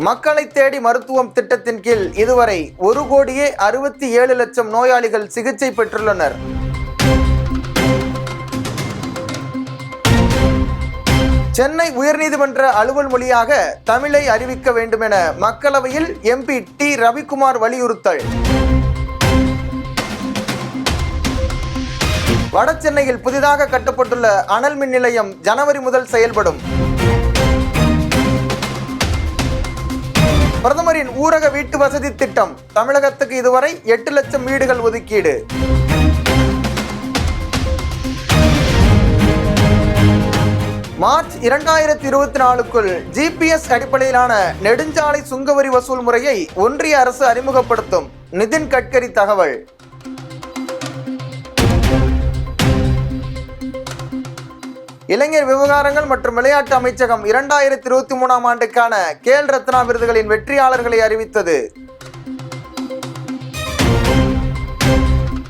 மக்களை தேடி மருத்துவம் திட்டத்தின் கீழ் இதுவரை 1,67,00,000 நோயாளிகள் சிகிச்சை பெற்றுள்ளனர். சென்னை உயர்நீதிமன்ற அலுவல் மொழியாக தமிழை அறிவிக்க வேண்டும் என மக்களவையில் MP டி. ரவிக்குமார் வலியுறுத்தல். வட சென்னையில் புதிதாக கட்டப்பட்டுள்ள அனல் மின் நிலையம் ஜனவரி முதல் செயல்படும். பிரதமரின் ஊரக வீட்டு வசதி திட்டம் தமிழகத்துக்கு இதுவரை 8 லட்சம் வீடுகள் ஒதுக்கீடு. மார்ச் 2024க்குள் GPS அடிப்படையிலான நெடுஞ்சாலை சுங்கவரி வசூல் முறையை ஒன்றிய அரசு அறிமுகப்படுத்தும். நிதின் கட்கரி தகவல். இளைஞர் விவகாரங்கள் மற்றும் விளையாட்டு அமைச்சகம் 2023ஆம் ஆண்டுக்கான கேல் ரத்னா விருதுகளின் வெற்றியாளர்களை அறிவித்தது.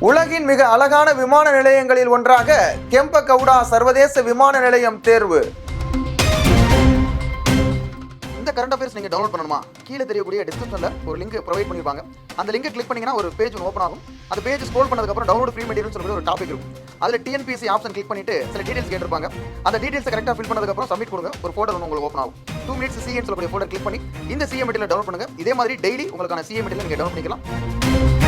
உலகின் மிக அழகான விமான நிலையங்களில் ஒன்றாக கெம்பகவுடா சர்வதேச விமான நிலையம் தேர்வு. இந்த கரண்ட் அஃபேர்ஸ் நீங்க டவுன்லோட் பண்ணணுமா? கீழே தெரியக்கூடிய டிஸ்கிரிப்ஷன்ல ஒரு லிங்க் ப்ரொவைட் பண்ணிருப்பாங்க. அந்த லிங்கை கிளிக் பண்ணீங்கன்னா ஒரு பேஜ் ஓப்பன் ஆகும். அந்த பேஜ் ஸ்க்ரோல் பண்ணதுக்கு அப்புறம் டவுன்லோட் ஃப்ரீ மெட்டீரியல் சொல்லி ஒரு டாபிக் இருக்கும். அதுல TNPSC ஆப்ஷன் கிளிக் பண்ணிட்டு சில டீடைல்ஸ் கேட்டிருப்பாங்க. அந்த டீடைல்ஸ் கரெக்ட்டா ஃபில் பண்ணதுக்கு அப்புறம் சப்மிட் கொடுங்க. ஒரு ஃபோல்டர் உங்களுக்கு ஓப்பன் ஆகும். 2 மினிட்ஸ் CA சொல்லக்கூடிய ஃபோல்டர் கிளிக் பண்ணி இந்த CA மெட்டீரியல் டவுன்லோட் பண்ணுங்க. இதே மாதிரி டெய்லி உங்களுக்கான CA மெட்டீரியல் நீங்க டவுன்லோட் பண்ணிக்கலாம்.